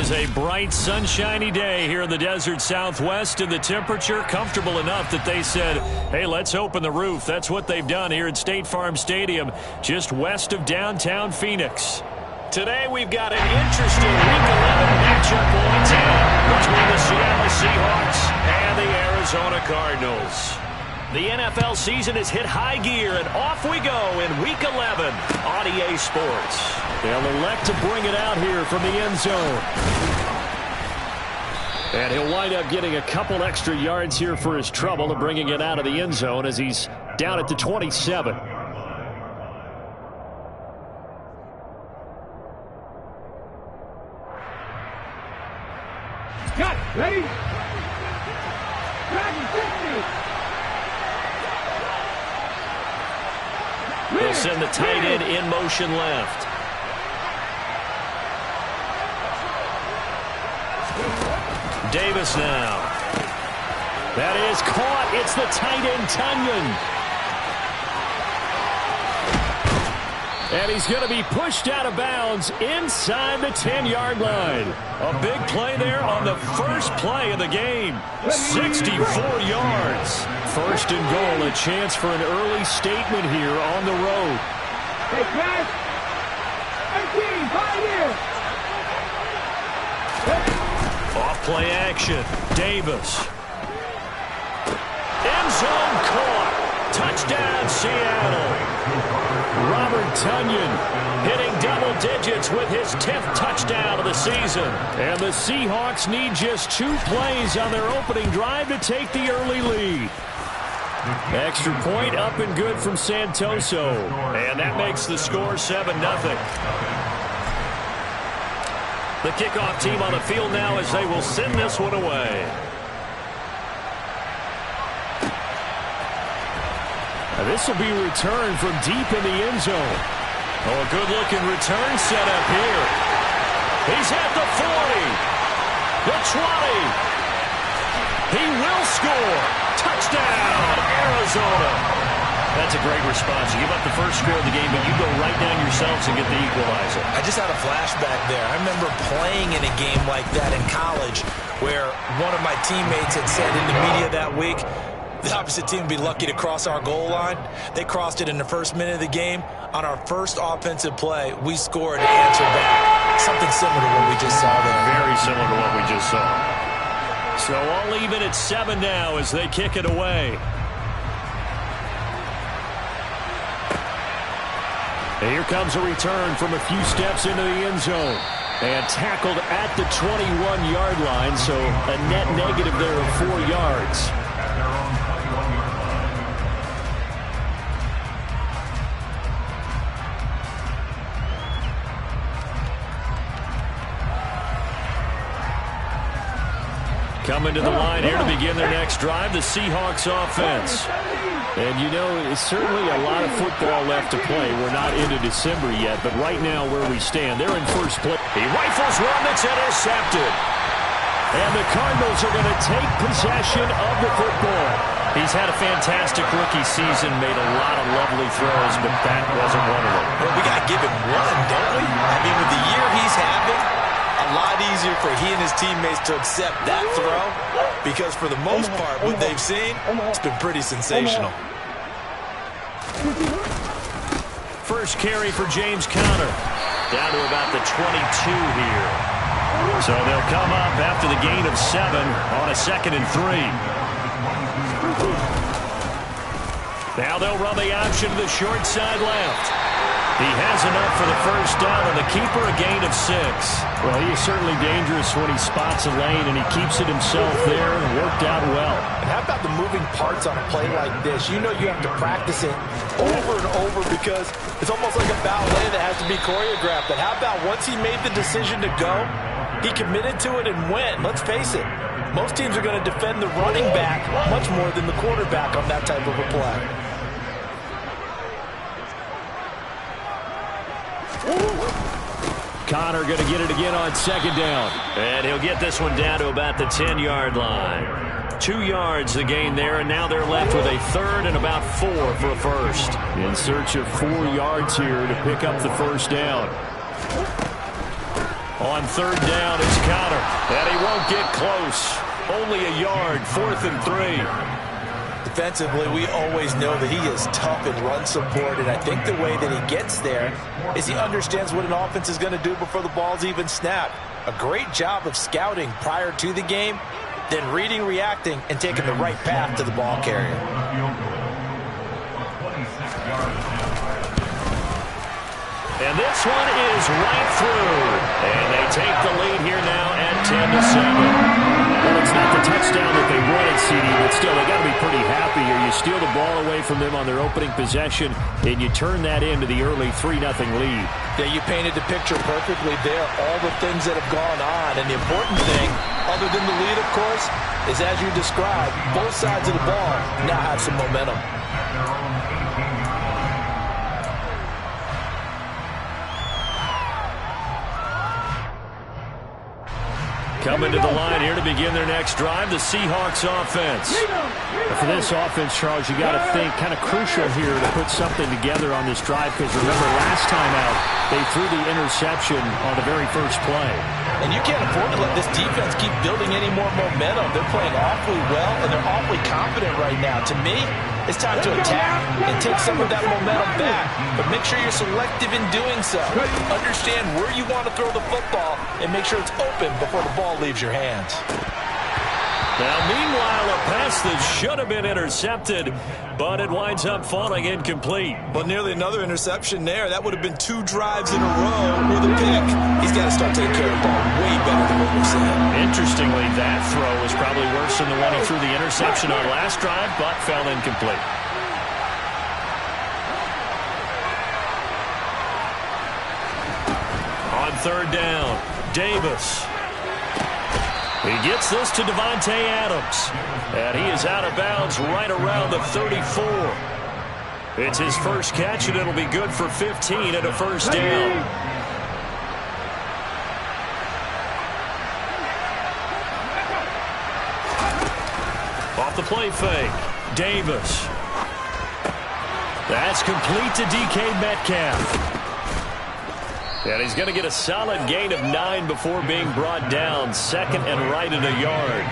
is a bright, sunshiny day here in the desert Southwest, and the temperature comfortable enough that they said, hey, let's open the roof. That's what they've done here at State Farm Stadium, just west of downtown Phoenix. Today we've got an interesting Week 11 matchup on tap between the Seattle Seahawks and the Arizona Cardinals. The NFL season has hit high gear, and off we go in Week 11 on EA Sports. They'll elect to bring it out here from the end zone. And he'll wind up getting a couple extra yards here for his trouble and bringing it out of the end zone as he's down at the 27. Cut! Ready? They'll send the tight end in motion left. Davis now. That is caught. It's the tight end, Tunyon. And he's going to be pushed out of bounds inside the 10-yard line. A big play there on the first play of the game. 64 yards. First and goal, a chance for an early statement here on the road. Hey, Chris! 18, 5 here! Off-play action. Davis. End zone caught. Touchdown, Seattle. Robert Tunyon hitting double digits with his 10th touchdown of the season. And the Seahawks need just 2 plays on their opening drive to take the early lead. Extra point up and good from Santoso. And that makes the score 7-0. The kickoff team on the field now as they will send this one away. This will be returned from deep in the end zone. Oh, a good-looking return set up here. He's at the 40, the 20. He will score. Touchdown, Arizona. That's a great response. You give up the first score of the game, but you go right down yourselves and get the equalizer. I just had a flashback there. I remember playing in a game like that in college where one of my teammates had said in the media that week, the opposite team would be lucky to cross our goal line. They crossed it in the first minute of the game. On our first offensive play, we scored to answer back. Something similar to what we just saw there. Very similar to what we just saw. So all even at 7 now as they kick it away. And here comes a return from a few steps into the end zone. And tackled at the 21-yard line, so a net negative there of 4 yards. Coming to the line here to begin their next drive, the Seahawks offense. And you know, it's certainly a lot of football left to play. We're not into December yet, but right now where we stand, they're in first place. He rifles one that's intercepted. And the Cardinals are going to take possession of the football. He's had a fantastic rookie season, made a lot of lovely throws, but that wasn't one of them. Well, we got to give him one, don't we? I mean, with the year he's having, a lot easier for he and his teammates to accept that throw because for the most part, what they've seen, it's been pretty sensational. First carry for James Conner. Down to about the 22 here. So they'll come up after the gain of 7 on a 2nd and 3. Now they'll run the option to the short side left. He has enough for the first down, and the keeper a gain of 6. Well, he is certainly dangerous when he spots a lane, and he keeps it himself there and worked out well. And how about the moving parts on a play like this? You know you have to practice it over and over because it's almost like a ballet that has to be choreographed. But how about once he made the decision to go, he committed to it and went. Let's face it, most teams are going to defend the running back much more than the quarterback on that type of a play. Conner going to get it again on 2nd down. And he'll get this one down to about the 10-yard line. 2 yards the gain there, and now they're left with a 3rd and about 4 for a first. In search of 4 yards here to pick up the first down. On third down, it's Connor. And he won't get close. Only a yard, 4th and 3. Defensively, we always know that he is tough in run support, and I think the way that he gets there is he understands what an offense is going to do before the ball's even snapped. A great job of scouting prior to the game, then reading, reacting, and taking the right path to the ball carrier. And this one is right through. And they take the lead here now at 10-7. Well, it's not the touchdown that they wanted, CD, but still, they got to be pretty happy here. You steal the ball away from them on their opening possession, and you turn that into the early 3-0 lead. Yeah, you painted the picture perfectly there, all the things that have gone on. And the important thing, other than the lead, of course, is as you described, both sides of the ball now have some momentum. Coming to the line here to begin their next drive, the Seahawks offense. For this offense, Charles, you got to think kind of crucial here to put something together on this drive, because remember last time out, they threw the interception on the very first play. And you can't afford to let this defense keep building any more momentum. They're playing awfully well, and they're awfully confident right now. To me, it's time to attack and take some of that momentum back. But make sure you're selective in doing so. Understand where you want to throw the football and make sure it's open before the ball leaves your hands. Now, meanwhile, a pass that should have been intercepted, but it winds up falling incomplete. But nearly another interception there. That would have been 2 drives in a row with a pick. He's got to start taking care of the ball way better than what we're seeing. Interestingly, that throw was probably worse than the one he threw the interception on last drive, but fell incomplete. On third down, Davis. He gets this to Devontae Adams. And he is out of bounds right around the 34. It's his first catch, and it'll be good for 15 and a first down. Off the play fake, Davis. That's complete to DK Metcalf. And he's going to get a solid gain of 9 before being brought down. 2nd and right at a yard.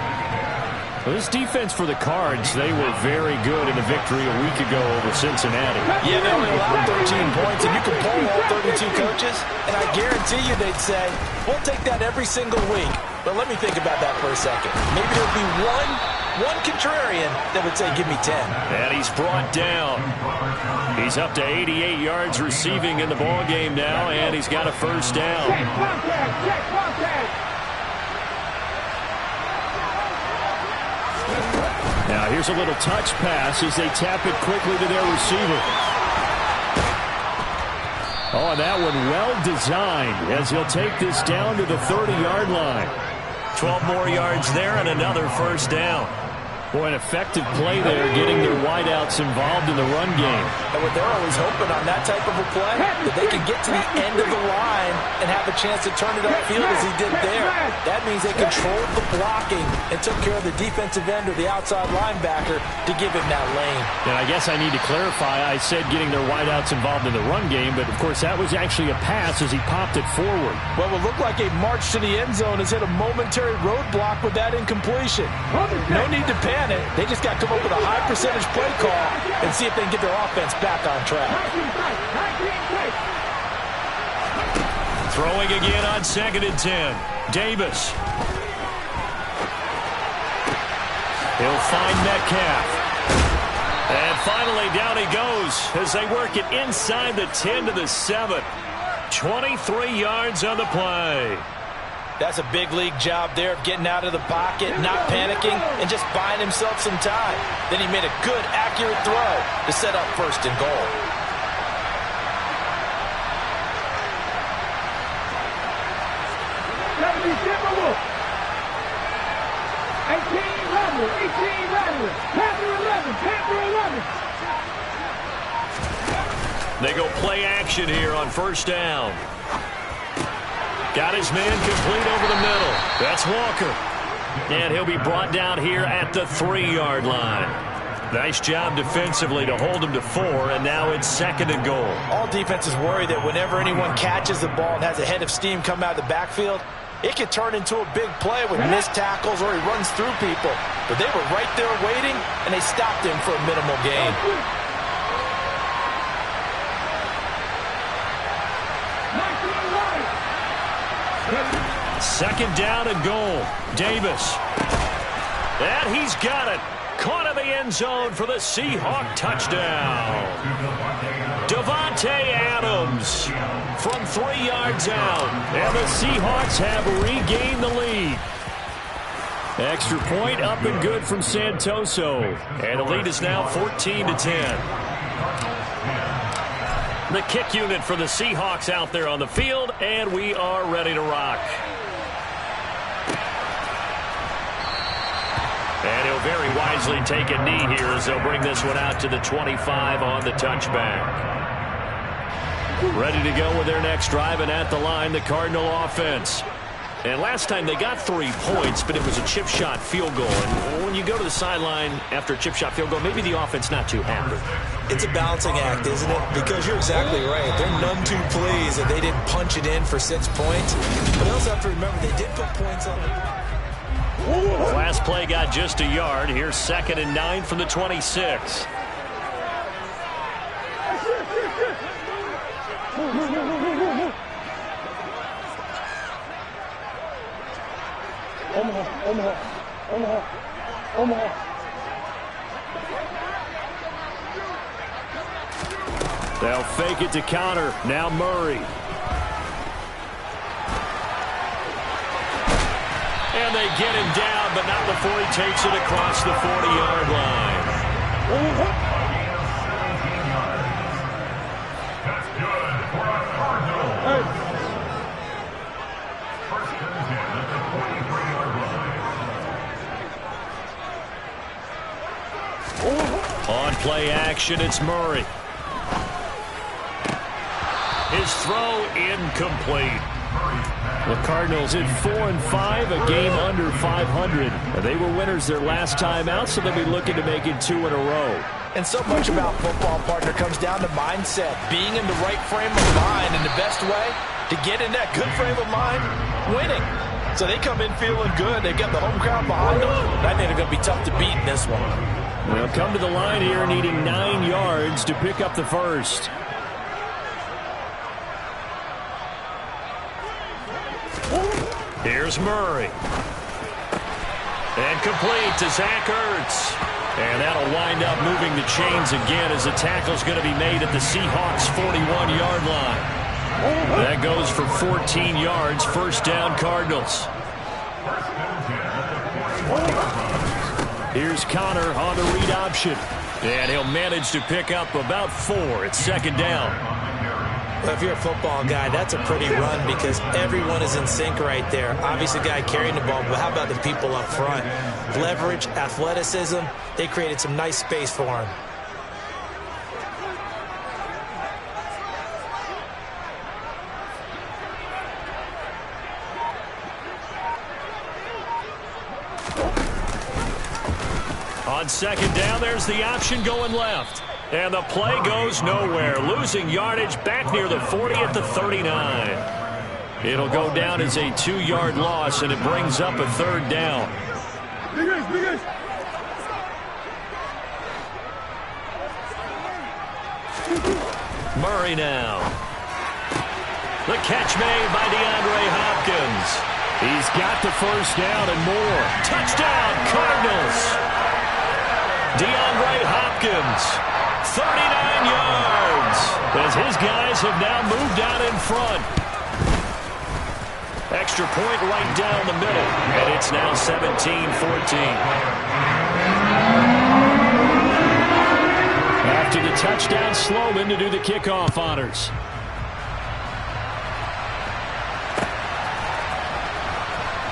Well, this defense for the Cards, they were very good in a victory a week ago over Cincinnati. Yeah, they only allowed 13 points, and you can poll all 32 coaches, and I guarantee you they'd say, we'll take that every single week. But let me think about that for a second. Maybe there'll be one contrarian that would say, give me 10. And he's brought down. He's up to 88 yards receiving in the ballgame now, and he's got a first down. Check contact. Now here's a little touch pass as they tap it quickly to their receiver. Oh, and that one well designed as he'll take this down to the 30-yard line. 12 more yards there and another first down. Boy, an effective play there, getting their wideouts involved in the run game. And what they're always hoping on that type of a play, that they can get to the end of the line and have a chance to turn it upfield as he did there. That means they controlled the blocking and took care of the defensive end or the outside linebacker to give him that lane. And I guess I need to clarify, I said getting their wideouts involved in the run game, but of course that was actually a pass as he popped it forward. Well, it looked like a march to the end zone has hit a momentary roadblock with that incompletion. No need to panic. They just got to come up with a high percentage play call and see if they can get their offense back on track. Throwing again on 2nd and 10. Davis. He'll find Metcalf. And finally down he goes as they work it inside the 10 to the 7. 23 yards on the play. That's a big league job there of getting out of the pocket, not panicking, and just buying himself some time. Then he made a good, accurate throw to set up 1st and goal. They go play action here on 1st down. Got his man complete over the middle. That's Walker. And he'll be brought down here at the 3-yard line. Nice job defensively to hold him to 4, and now it's 2nd and goal. All defenses worry that whenever anyone catches the ball and has a head of steam come out of the backfield, it can turn into a big play with missed tackles or he runs through people. But they were right there waiting, and they stopped him for a minimal gain. Second down and goal. Davis. And he's got it. Caught in the end zone for the Seahawk touchdown. Davante Adams from 3 yards out. And the Seahawks have regained the lead. Extra point up and good from Santoso. And the lead is now 14-10. The kick unit for the Seahawks out there on the field, and we are ready to rock. And he'll very wisely take a knee here as they'll bring this one out to the 25 on the touchback. Ready to go with their next drive, and at the line, the Cardinal offense. And last time they got 3 points, but it was a chip shot field goal. And when you go to the sideline after a chip shot field goal, maybe the offense not too happy. It's a balancing act, isn't it? Because you're exactly right. They're none too pleased that they didn't punch it in for 6 points. But you also have to remember they did put points on it. Last play got just a yard. Here's 2nd and 9 from the 26. Omaha. They'll fake it to counter. Now Murray. And they get him down, but not before he takes it across the 40-yard line. That's good for a Cardinal. First and 10 at the 43-yard line. On play action, it's Murray. His throw incomplete. The Cardinals in 4-5, a game under 500. They were winners their last time out, so they'll be looking to make it 2 in a row. And so much about football, partner, comes down to mindset. Being in the right frame of mind, and the best way to get in that good frame of mind, winning. So they come in feeling good. They've got the home crowd behind them. I think they're going to be tough to beat in this one. They'll come to the line here needing 9 yards to pick up the first. Here's Murray. And complete to Zach Ertz. And that'll wind up moving the chains again as the tackle's going to be made at the Seahawks' 41-yard line. That goes for 14 yards. First down, Cardinals. Here's Connor on the read option. And he'll manage to pick up about 4. It's 2nd down. Well, if you're a football guy, that's a pretty run because everyone is in sync right there. Obviously, the guy carrying the ball, but how about the people up front? Leverage, athleticism, they created some nice space for him. On 2nd down, there's the option going left. And the play goes nowhere. Losing yardage back near the 40 at the 39. It'll go down as a 2-yard loss, and it brings up a 3rd down. Murray now. The catch made by DeAndre Hopkins. He's got the first down and more. Touchdown, Cardinals. DeAndre Hopkins. 39 yards as his guys have now moved out in front. Extra point right down the middle, and it's now 17-14. After the touchdown, Sloman to do the kickoff honors.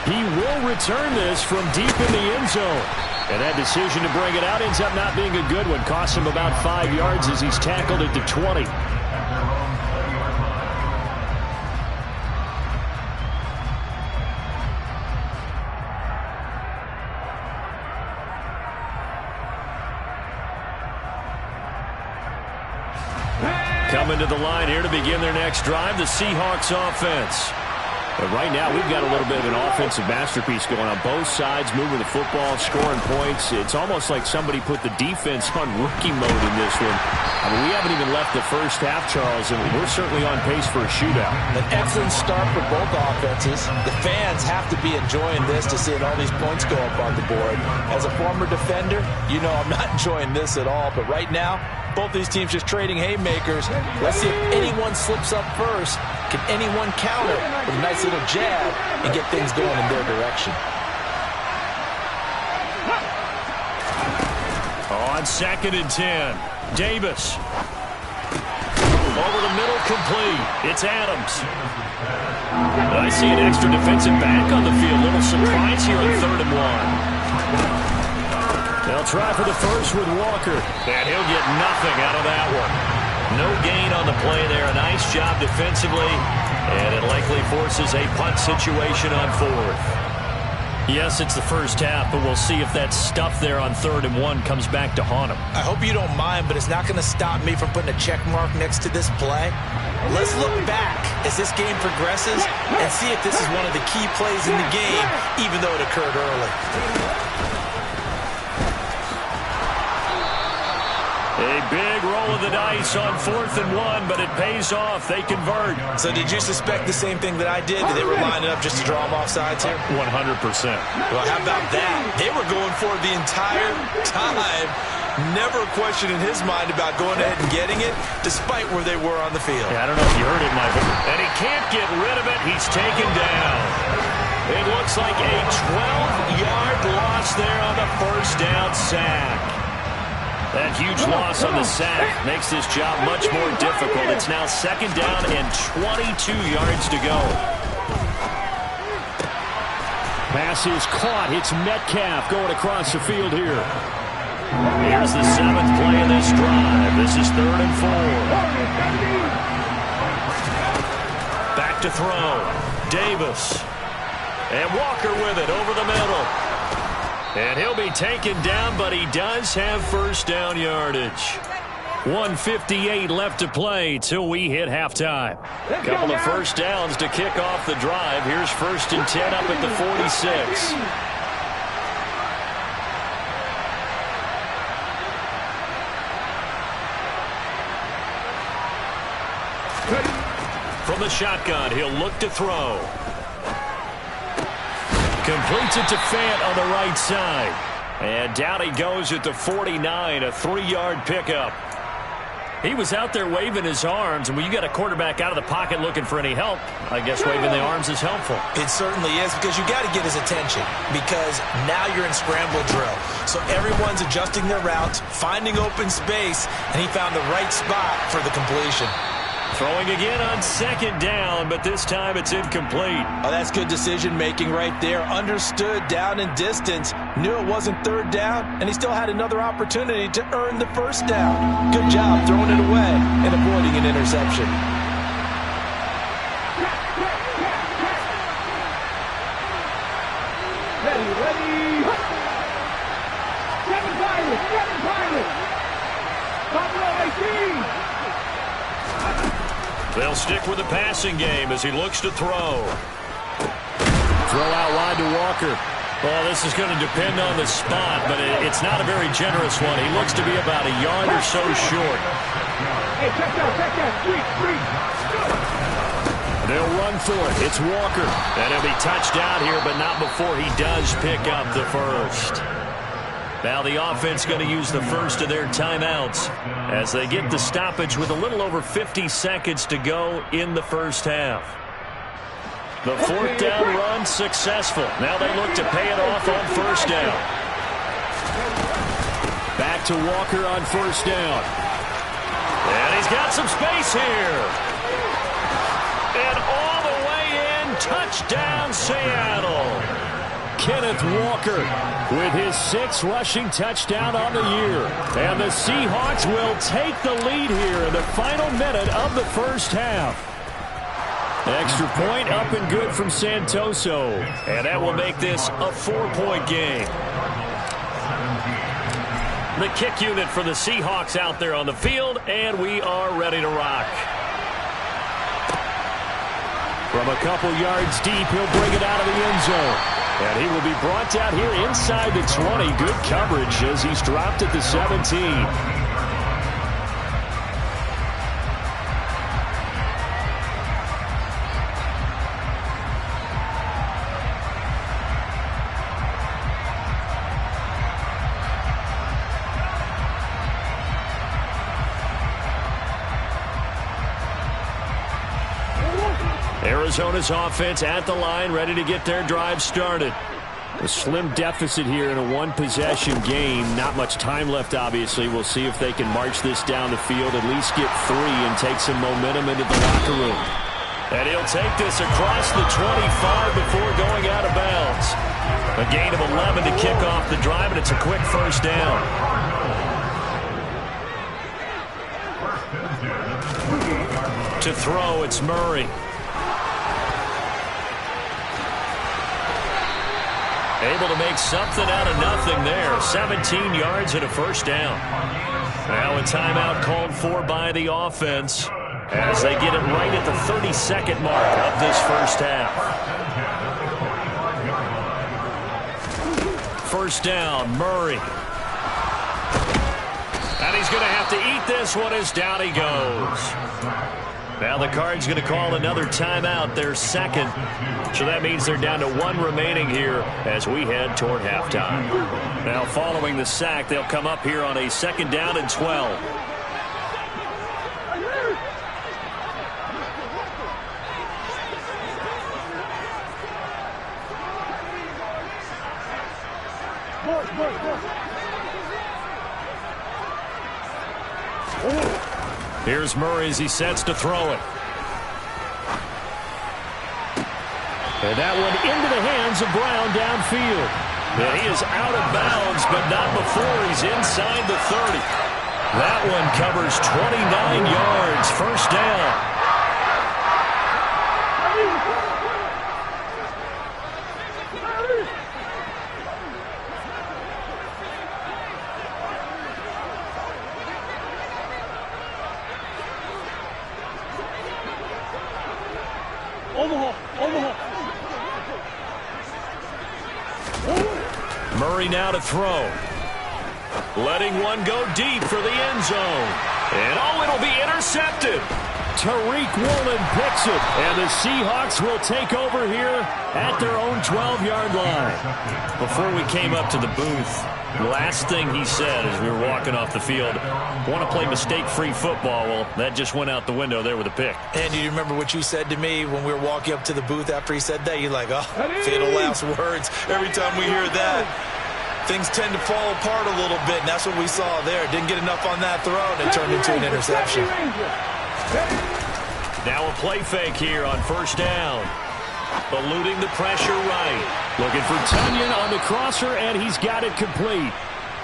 He will return this from deep in the end zone. And that decision to bring it out ends up not being a good one. Costs him about 5 yards as he's tackled at the 20. coming to the line here to begin their next drive, the Seahawks offense. But right now, we've got a little bit of an offensive masterpiece going on both sides, moving the football, scoring points. It's almost like somebody put the defense on rookie mode in this one. I mean, we haven't even left the first half, Charles, and we're certainly on pace for a shootout. An excellent start for both offenses. The fans have to be enjoying this to see all these points go up on the board. As a former defender, you know I'm not enjoying this at all. But right now, both these teams just trading haymakers. Let's see if anyone slips up first. Can anyone counter with a nice little jab and get things going in their direction? On 2nd and 10, Davis. Over the middle, complete. It's Adams. I see an extra defensive back on the field. Little surprise here on 3rd and 1. They'll try for the first with Walker, and he'll get nothing out of that one. No gain on the play there. A nice job defensively, and it likely forces a punt situation on 4th. Yes, it's the first half, but we'll see if that stuff there on 3rd and 1 comes back to haunt him. I hope you don't mind, but it's not going to stop me from putting a check mark next to this play. Let's look back as this game progresses and see if this is one of the key plays in the game, even though it occurred early. A big roll of the dice on 4th and 1, but it pays off. They convert. So did you suspect the same thing that I did? That they were lining up just to draw them off sides here? 100%. Well, how about that? They were going for it the entire time. Never a question in his mind about going ahead and getting it, despite where they were on the field. Yeah, I don't know if you heard it, Michael. And he can't get rid of it. He's taken down. It looks like a 12-yard loss there on the first down sack. That huge loss on the sack makes this job much more difficult. It's now 2nd down and 22 yards to go. Pass is caught. It's Metcalf going across the field here. Here's the 7th play of this drive. This is 3rd and 4. Back to throw. Davis. And Walker with it over the middle. And he'll be taken down, but he does have first down yardage. 1:58 left to play till we hit halftime. A couple of first downs to kick off the drive. Here's 1st and 10 up at the 46. From the shotgun, he'll look to throw. Completes it to Fant on the right side. And down he goes at the 49, a 3-yard pickup. He was out there waving his arms, and when you got a quarterback out of the pocket looking for any help, I guess waving the arms is helpful. It certainly is, because you got to get his attention, because now you're in scramble drill. So everyone's adjusting their routes, finding open space, and he found the right spot for the completion. Throwing again on 2nd down, but this time it's incomplete. Oh, that's good decision-making right there. Understood down and distance. Knew it wasn't 3rd down, and he still had another opportunity to earn the first down. Good job throwing it away and avoiding an interception. Ready. Seven pilots. Top row 18. They'll stick with the passing game as he looks to throw. Throw out wide to Walker. Well, this is going to depend on the spot, but it's not a very generous one. He looks to be about a yard or so short. Hey, check that. Street. They'll run for it. It's Walker. And he'll be touched out here, but not before he does pick up the first. Now the offense going to use the first of their timeouts as they get the stoppage with a little over 50 seconds to go in the first half. The 4th down run successful. Now they look to pay it off on 1st down. Back to Walker on 1st down. And he's got some space here. And all the way in, touchdown Seattle. Kenneth Walker with his 6th rushing touchdown on the year. And the Seahawks will take the lead here in the final minute of the first half. Extra point up and good from Santoso. And that will make this a 4-point game. The kick unit for the Seahawks out there on the field, and we are ready to rock. From a couple yards deep, he'll bring it out of the end zone. And he will be brought down here inside the 20. Good coverage as he's dropped at the 17. Arizona's offense at the line, ready to get their drive started. A slim deficit here in a one-possession game. Not much time left, obviously. We'll see if they can march this down the field, at least get 3 and take some momentum into the locker room. And he'll take this across the 25 before going out of bounds. A gain of 11 to kick off the drive, and it's a quick first down. To throw, it's Murray. Able to make something out of nothing there. 17 yards and a first down. Now a timeout called for by the offense as they get it right at the 32nd mark of this first half. First down, Murray. And he's going to have to eat this one as down he goes. Now the Cards going to call another timeout, their second. So that means they're down to 1 remaining here as we head toward halftime. Now following the sack, they'll come up here on a 2nd down and 12. Here's Murray as he sets to throw it. And that one into the hands of Brown downfield. And he is out of bounds, but not before he's inside the 30. That one covers 29 yards. First down. Murray now to throw. Letting one go deep for the end zone. And oh, it'll be intercepted. Tariq Woolen picks it. And the Seahawks will take over here at their own 12-yard line. Before we came up to the booth, last thing he said as we were walking off the field, want to play mistake-free football. Well, that just went out the window there with a pick. And you remember what you said to me when we were walking up to the booth after he said that? You're like, oh, fatal last words. Every time we hear that, things tend to fall apart a little bit, and that's what we saw there. Didn't get enough on that throw, and it turned into an interception. Now a play fake here on first down. Eluding the pressure right. Looking for Tunyon on the crosser, and he's got it complete.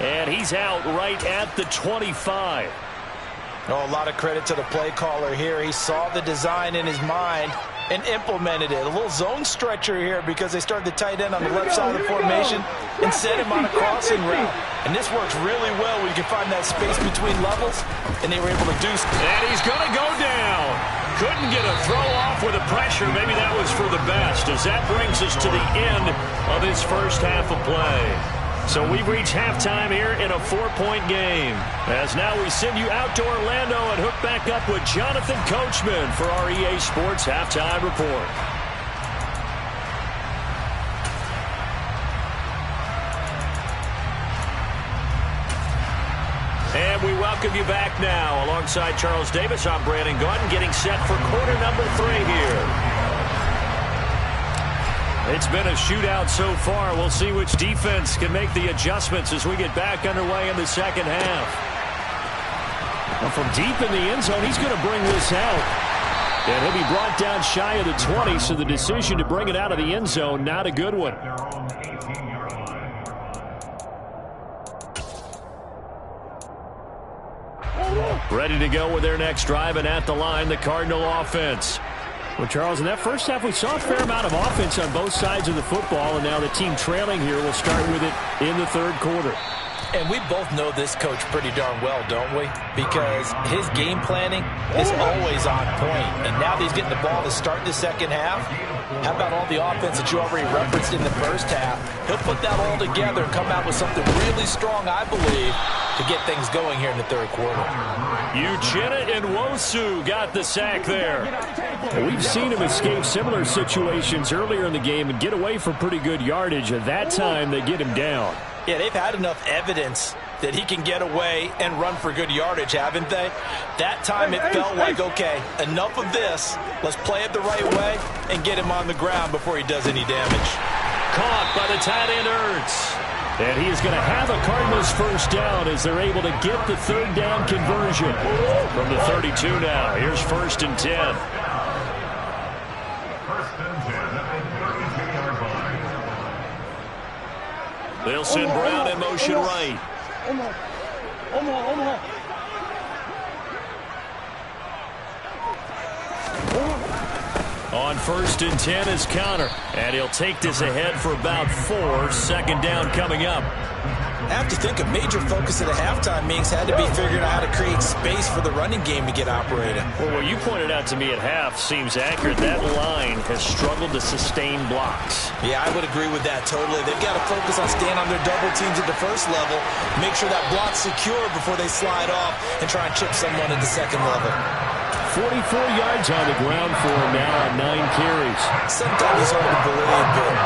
And he's out right at the 25. Oh, a lot of credit to the play caller here. He saw the design in his mind and implemented it. A little zone stretcher here because they started the tight end on the left side of the formation and set him on a crossing route. And this works really well when you can find that space between levels, and they were able to do so. And he's going to go down. Couldn't get a throw off with the pressure. Maybe that was for the best, as that brings us to the end of this first half of play. So we've reached halftime here in a 4-point game. As now we send you out to Orlando and hook back up with Jonathan Coachman for our EA Sports Halftime Report. And we welcome you back now. Alongside Charles Davis, I'm Brandon Gaudin, getting set for quarter number 3 here. It's been a shootout so far. We'll see which defense can make the adjustments as we get back underway in the second half. Well, from deep in the end zone, he's going to bring this out. And he'll be brought down shy of the 20, so the decision to bring it out of the end zone, not a good one. Ready to go with their next drive, and at the line, the Cardinal offense. Well, Charles, in that first half, we saw a fair amount of offense on both sides of the football, and now the team trailing here will start with it in the third quarter. And we both know this coach pretty darn well, don't we? Because his game planning is always on point. And now that he's getting the ball to start the second half, how about all the offense that you already referenced in the first half? He'll put that all together and come out with something really strong, I believe, to get things going here in the third quarter. Uchenna Nwosu got the sack there. We've seen him escape similar situations earlier in the game and get away from pretty good yardage. At that time, they get him down. Yeah, they've had enough evidence that he can get away and run for good yardage, haven't they? That time it felt like, okay, enough of this. Let's play it the right way and get him on the ground before he does any damage. Caught by the tight end, Ertz. And he is going to have a Cardinals first down as they're able to get the third down conversion. From the 32 now, here's 1st and 10. They'll send Brown in motion right. On 1st and 10 is Connor. And he'll take this ahead for about 4. Second down coming up. I have to think a major focus of the halftime meetings had to be figuring out how to create space for the running game to get operating. Well, what you pointed out to me at half seems accurate. That line has struggled to sustain blocks. Yeah, I would agree with that totally. They've got to focus on staying on their double teams at the first level, make sure that block's secure before they slide off and try and chip someone at the second level. 44 yards on the ground for him now on 9 carries. Sometimes it's hard to believe, but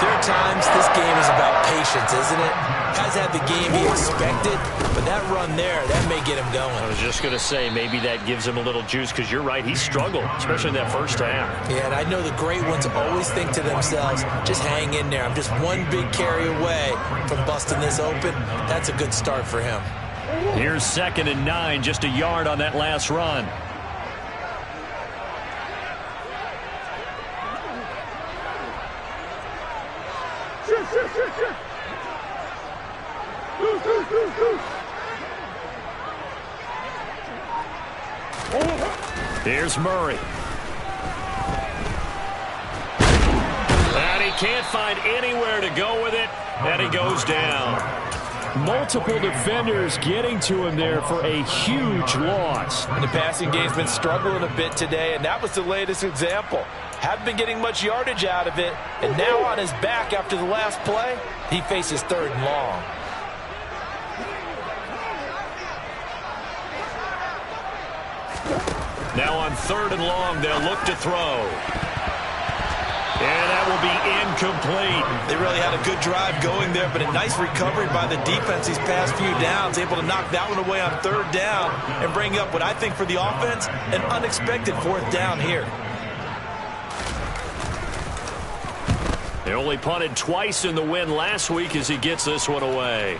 there are times this game is about patience, isn't it? Has had the game he expected, but that run there, that may get him going. I was just going to say, maybe that gives him a little juice, because you're right, he struggled, especially in that first half. Yeah, and I know the great ones always think to themselves, just hang in there. I'm just one big carry away from busting this open. That's a good start for him. Here's 2nd and 9, just a yard on that last run. Here's Murray. And he can't find anywhere to go with it, and he goes down. Multiple defenders getting to him there for a huge loss. And the passing game's been struggling a bit today, and that was the latest example. Haven't been getting much yardage out of it, and now on his back after the last play, he faces 3rd and long. Now on 3rd and long, they'll look to throw. And that will be incomplete. They really had a good drive going there, but a nice recovery by the defense these past few downs, able to knock that one away on 3rd down and bring up what I think for the offense, an unexpected 4th down here. They only punted twice in the win last week as he gets this one away.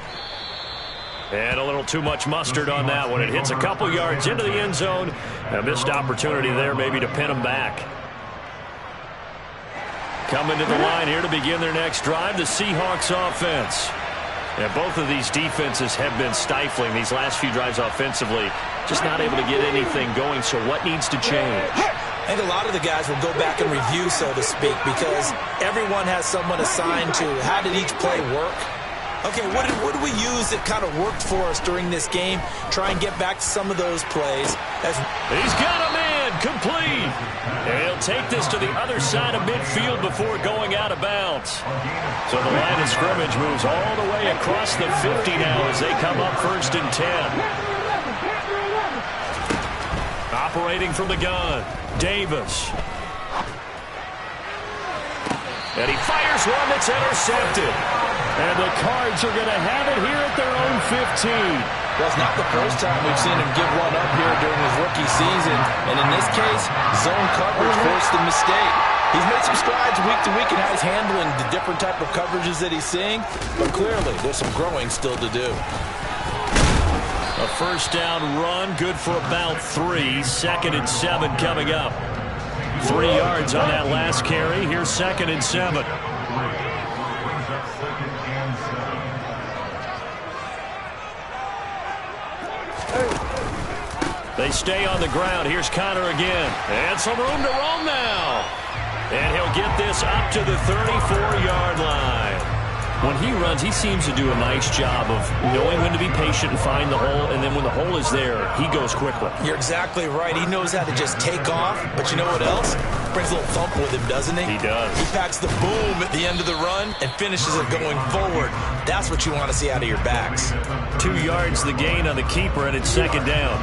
And a little too much mustard on that one. It hits a couple yards into the end zone. A missed opportunity there maybe to pin them back. Coming to the line here to begin their next drive, the Seahawks offense. And both of these defenses have been stifling these last few drives offensively. Just not able to get anything going, so what needs to change? I think a lot of the guys will go back and review, so to speak, because everyone has someone assigned to how did each play work. Okay, what did we use that kind of worked for us during this game? Try and get back to some of those plays. He's got a man, complete. And he'll take this to the other side of midfield before going out of bounds. So the line of scrimmage moves all the way across the 50 now as they come up 1st and 10. Operating from the gun, Davis. And he fires one that's intercepted. And the Cards are going to have it here at their own 15. Well, it's not the first time we've seen him give one up here during his rookie season. And in this case, zone coverage forced the mistake. He's made some strides week to week in how he's handling the different type of coverages that he's seeing. But clearly, there's some growing still to do. A 1st down run, good for about 3. 2nd and 7 coming up. 3 yards on that last carry. Here's 2nd and 7. They stay on the ground. Here's Connor again. And some room to roam now. And he'll get this up to the 34-yard line. When he runs, he seems to do a nice job of knowing when to be patient and find the hole, and then when the hole is there, he goes quickly. You're exactly right. He knows how to just take off, but you know what else? Brings a little thump with him, doesn't he? He does. He packs the boom at the end of the run and finishes it going forward. That's what you want to see out of your backs. 2 yards the gain on the keeper, and it's second down.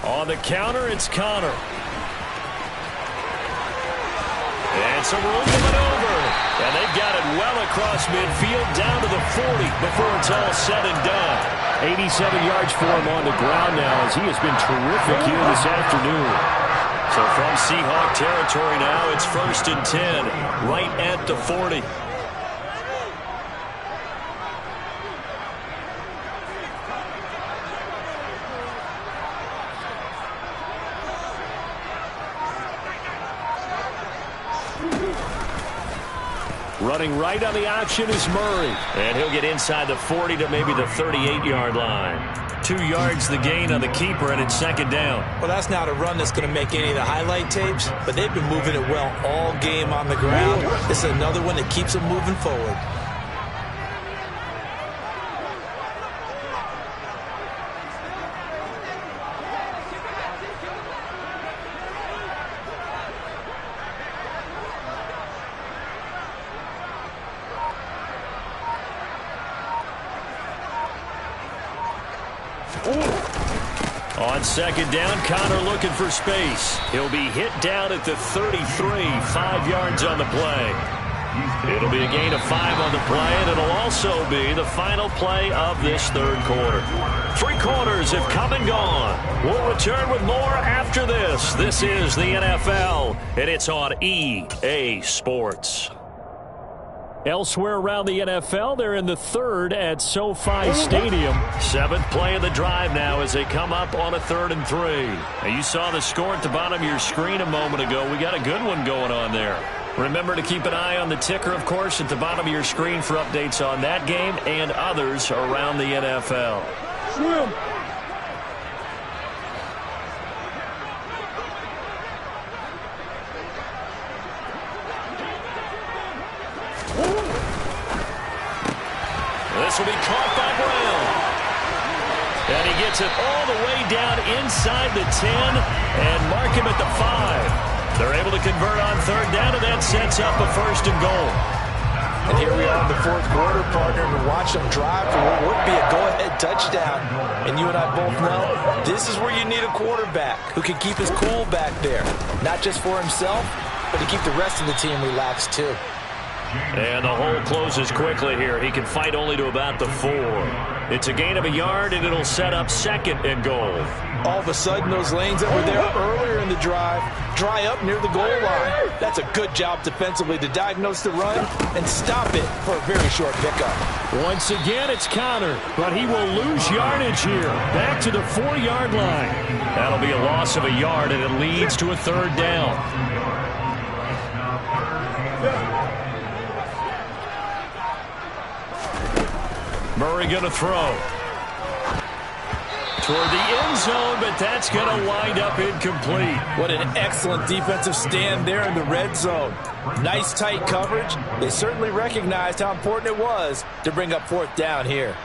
On the counter, it's Connor. And some room to maneuver. And they've got it well across midfield down to the 40 before it's all said and done. 87 yards for him on the ground now as he has been terrific here this afternoon. So from Seahawk territory now, it's 1st and 10, right at the 40. Running right on the option is Murray. And he'll get inside the 40 to maybe the 38-yard line. 2 yards the gain on the keeper, and it's second down. Well, that's not a run that's going to make any of the highlight tapes, but they've been moving it well all game on the ground. This is another one that keeps them moving forward. On second down, Connor looking for space. He'll be hit down at the 33, 5 yards on the play. It'll be a gain of 5 on the play, and it'll also be the final play of this third quarter. 3 quarters have come and gone. We'll return with more after this. This is the NFL, and it's on EA Sports. Elsewhere around the NFL, they're in the third at SoFi Stadium. 7th play of the drive now as they come up on a 3rd and 3. Now you saw the score at the bottom of your screen a moment ago. We got a good one going on there. Remember to keep an eye on the ticker, of course, at the bottom of your screen for updates on that game and others around the NFL. Swim. This will be caught by Brown. And he gets it all the way down inside the 10 and mark him at the 5. They're able to convert on 3rd down, and that sets up a 1st and goal. And here we are in the 4th quarter, partner, and watch them drive for what would be a go-ahead touchdown. And you and I both know this is where you need a quarterback who can keep his cool back there. Not just for himself, but to keep the rest of the team relaxed too. And the hole closes quickly here. He can fight only to about the 4. It's a gain of a yard, and it'll set up 2nd and goal. All of a sudden, those lanes that were there earlier in the drive dry up near the goal line. That's a good job defensively to diagnose the run and stop it for a very short pickup. Once again, it's Connor, but he will lose yardage here. Back to the 4-yard line. That'll be a loss of a yard, and it leads to a 3rd down. Murray going to throw. Toward the end zone, but that's going to wind up incomplete. What an excellent defensive stand there in the red zone. Nice tight coverage. They certainly recognized how important it was to bring up 4th down here.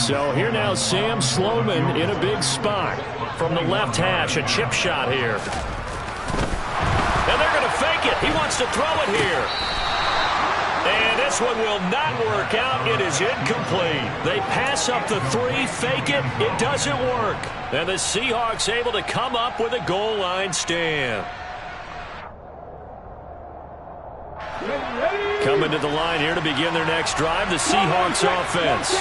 So here now, Sam Sloman in a big spot. From the left hash, a chip shot here. And they're going to fake it. He wants to throw it here. And this one will not work out. It is incomplete. They pass up the 3, fake it. It doesn't work. And the Seahawks able to come up with a goal line stand. Coming to the line here to begin their next drive, the Seahawks offense.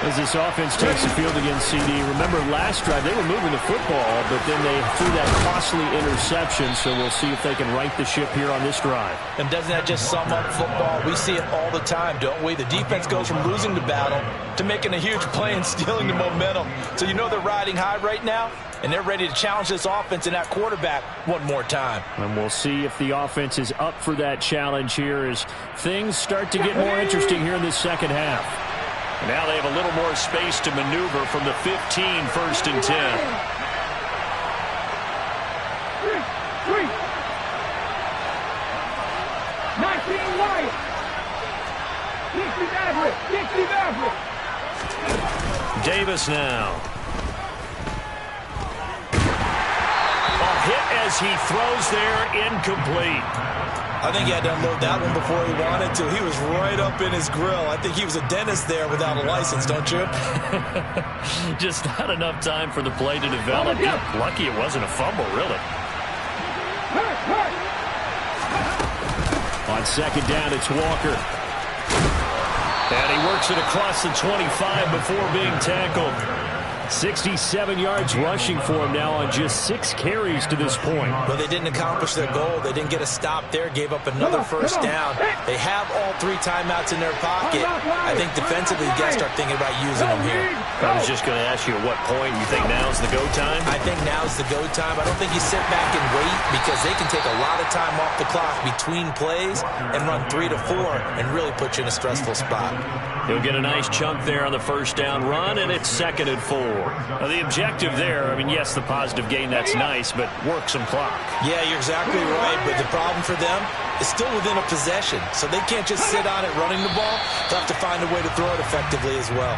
As this offense takes the field against CD, remember last drive they were moving the football, but then they threw that costly interception, so we'll see if they can right the ship here on this drive. And doesn't that just sum up football? We see it all the time, don't we? The defense goes from losing the battle to making a huge play and stealing the momentum. So you know they're riding high right now? and they're ready to challenge this offense and that quarterback one more time. And we'll see if the offense is up for that challenge here as things start to get more interesting here in the second half. And now they have a little more space to maneuver from the 15, 1st and 10. 19 White. Dixie Maverick. Davis now. A hit as he throws there, incomplete. I think he had to unload that one before he wanted to. He was right up in his grill. I think he was a dentist there without a license, don't you? Just not enough time for the play to develop. Lucky it wasn't a fumble, really. On second down, it's Walker. And he works it across the 25 before being tackled. 67 yards rushing for him now on just 6 carries to this point. But they didn't accomplish their goal. They didn't get a stop there, gave up another first down. They have all 3 timeouts in their pocket. I think defensively, you got to start thinking about using them here. I was just going to ask you at what point you think now's the go time? I think now's the go time. I don't think you sit back and wait because they can take a lot of time off the clock between plays and run 3 to 4 and really put you in a stressful spot. He'll get a nice chunk there on the first down run, and it's 2nd and 4. Now, the objective there, I mean, yes, the positive gain, that's nice, but work some clock. Yeah, you're exactly right, but the problem for them is still within a possession, so they can't just sit on it running the ball. They'll have to find a way to throw it effectively as well.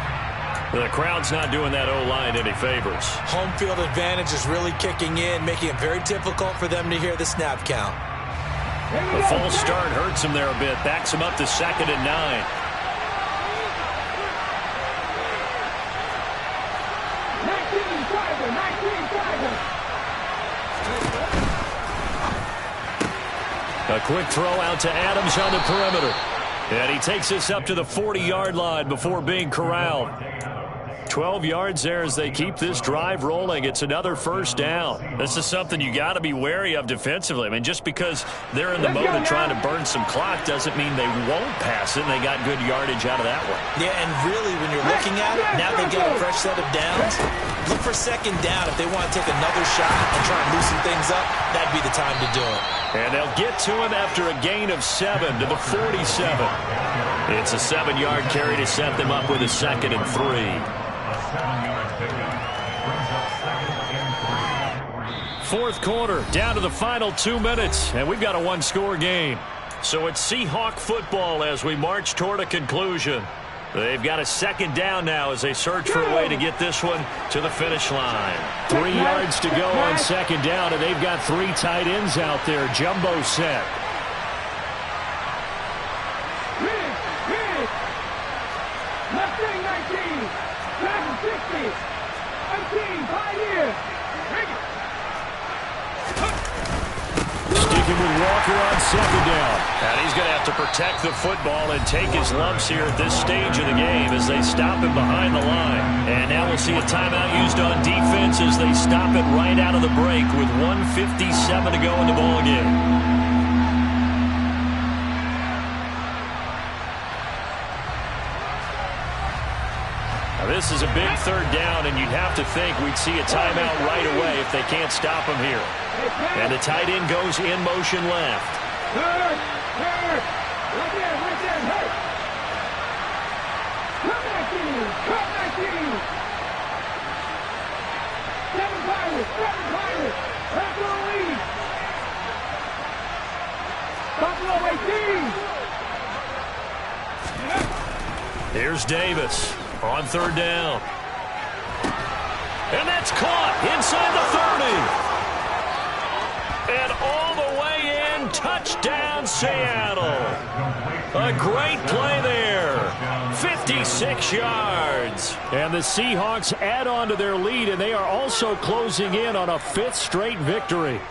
The crowd's not doing that O-line any favors. Home field advantage is really kicking in, making it very difficult for them to hear the snap count. The false start hurts him there a bit, backs him up to 2nd and 9. A quick throw out to Adams on the perimeter. And he takes us up to the 40-yard line before being corralled. 12 yards there as they keep this drive rolling. It's another first down. This is something you got to be wary of defensively. I mean, just because they're in the mode of trying to burn some clock doesn't mean they won't pass it. And they got good yardage out of that one. Yeah, and really, when you're looking at it, now they've got a fresh set of downs. Look for 2nd down. If they want to take another shot and try and loosen things up, that'd be the time to do it. And they'll get to him after a gain of 7 to the 47. It's a 7-yard carry to set them up with a 2nd and 3. Fourth quarter, down to the final 2 minutes, and we've got a 1-score game. So it's Seahawk football as we march toward a conclusion. They've got a 2nd down now as they search for a way to get this one to the finish line. 3 yards to go on 2nd down, and they've got 3 tight ends out there. Jumbo set. Left wing 19. Back 60. 19. Pioneer. Sticking with Walker on 2nd down. And he's going to have to protect the football and take his lumps here at this stage of the game as they stop him behind the line. And now we'll see a timeout used on defense as they stop it right out of the break with 1:57 to go in the ballgame. This is a big 3rd down, and you'd have to think we'd see a timeout right away if they can't stop him here. And the tight end goes in motion left. Right there. Hey. Come 19. 7 Pirates. That's the lead. Buffalo 18. Here's Davis. On 3rd down. And that's caught inside the 30. And all the way in, touchdown Seattle. A great play there. 56 yards. And the Seahawks add on to their lead, and they are also closing in on a 5th straight victory.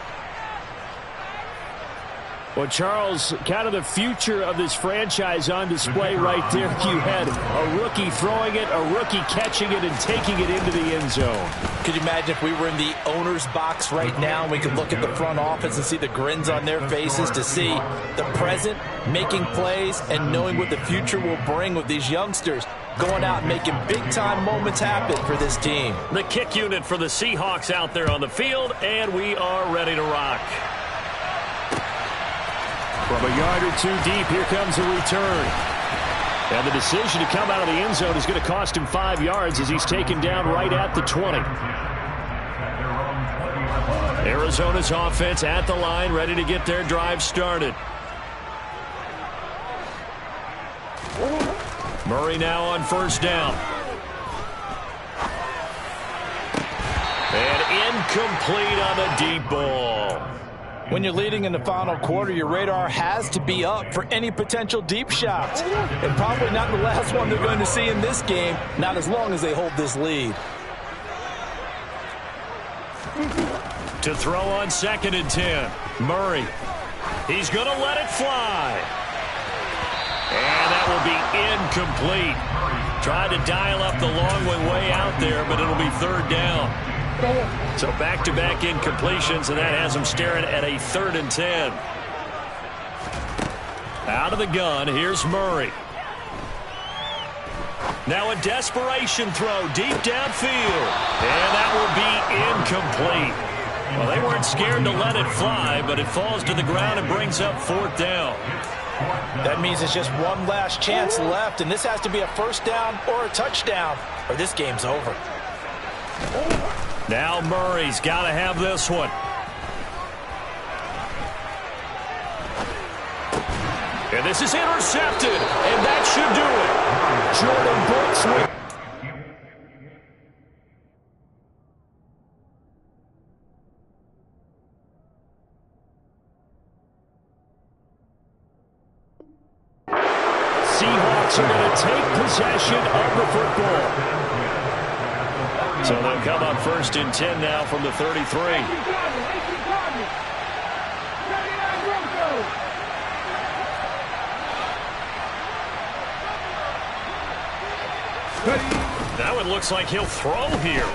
Well, Charles, kind of the future of this franchise on display right there. You had a rookie throwing it, a rookie catching it, and taking it into the end zone. Could you imagine if we were in the owner's box right now, we could look at the front office and see the grins on their faces to see the present, making plays, and knowing what the future will bring with these youngsters. going out and making big-time moments happen for this team. The kick unit for the Seahawks out there on the field, and we are ready to rock. From a yard or two deep, here comes a return. And the decision to come out of the end zone is going to cost him 5 yards as he's taken down right at the 20. Arizona's offense at the line, ready to get their drive started. Murray now on first down. And incomplete on the deep ball. When you're leading in the final quarter, your radar has to be up for any potential deep shots. And probably not the last one they're going to see in this game, not as long as they hold this lead. To throw on 2nd and 10. Murray. He's going to let it fly. And that will be incomplete. Tried to dial up the long one way out there, but it'll be 3rd down. So back-to-back incompletions, and that has him staring at a 3rd and 10. Out of the gun, here's Murray. Now a desperation throw deep downfield. And that will be incomplete. Well, they weren't scared to let it fly, but it falls to the ground and brings up 4th down. That means it's just one last chance left, and this has to be a 1st down or a touchdown, or this game's over. Now Murray's got to have this one. And this is intercepted, and that should do it. Jordan Brooks with Seahawks are going to take possession of the football. So they'll come up 1st and 10 now from the 33. That one looks like he'll throw here.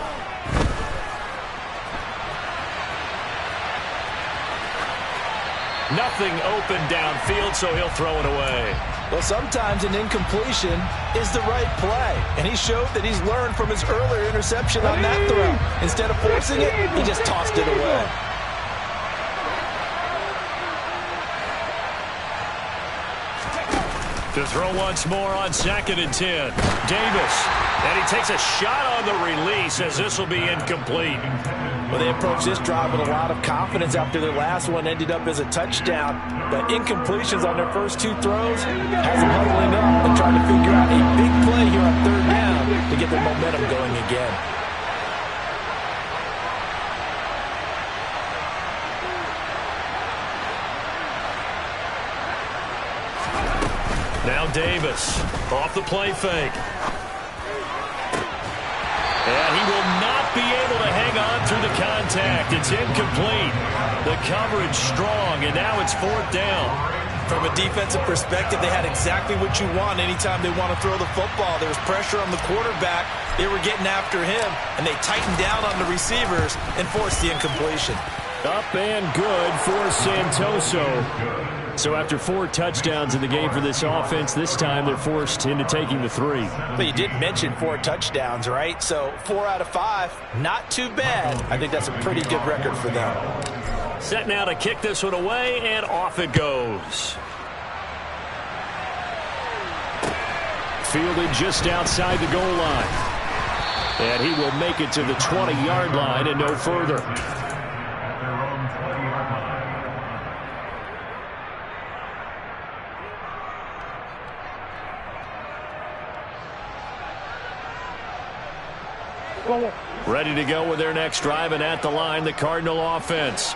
Nothing open downfield, so he'll throw it away. Well, sometimes an incompletion is the right play, and he showed that he's learned from his earlier interception on that throw. Instead of forcing it, he just tossed it away. To throw once more on 2nd and 10. Davis. And he takes a shot on the release as this will be incomplete. Well, they approached this drive with a lot of confidence after their last one ended up as a touchdown. But incompletions on their first 2 throws has them huddling up and trying to figure out a big play here on 3rd down to get their momentum going again. Now Davis off the play fake. And he will not be able to hang on through the contact. It's incomplete. The coverage strong, and now it's 4th down. From a defensive perspective, they had exactly what you want anytime they want to throw the football. There was pressure on the quarterback. They were getting after him, and they tightened down on the receivers and forced the incompletion. Up and good for Santoso. So after 4 touchdowns in the game for this offense, this time they're forced into taking the 3. But you did mention 4 touchdowns, right? So 4 out of 5, not too bad. I think that's a pretty good record for them. Set now to kick this one away, and off it goes. Fielded just outside the goal line. And he will make it to the 20-yard line and no further. Ready to go with their next drive, and at the line, the Cardinal offense.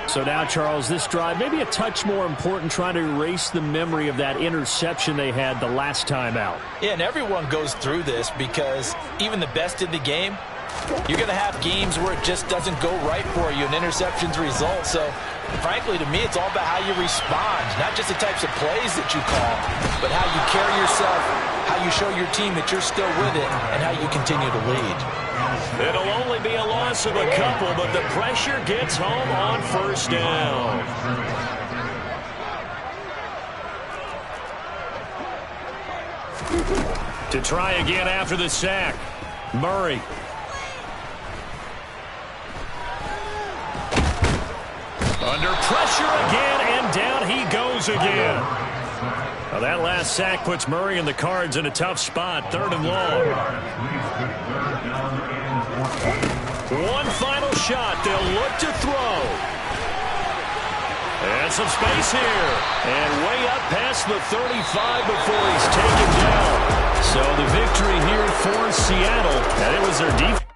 So now, Charles, this drive maybe a touch more important, trying to erase the memory of that interception they had the last time out. Yeah, and everyone goes through this because even the best in the game, you're going to have games where it just doesn't go right for you, and interceptions result. So, frankly, to me, it's all about how you respond, not just the types of plays that you call, but how you carry yourself, how you show your team that you're still with it, and how you continue to lead. It'll only be a loss of a couple, but the pressure gets home on 1st down. To try again after the sack. Murray. Under pressure again, and down he goes again. Now that last sack puts Murray and the Cards in a tough spot, 3rd and long. One final shot. They'll look to throw. And some space here. And way up past the 35 before he's taken down. So the victory here for Seattle, and it was their defense.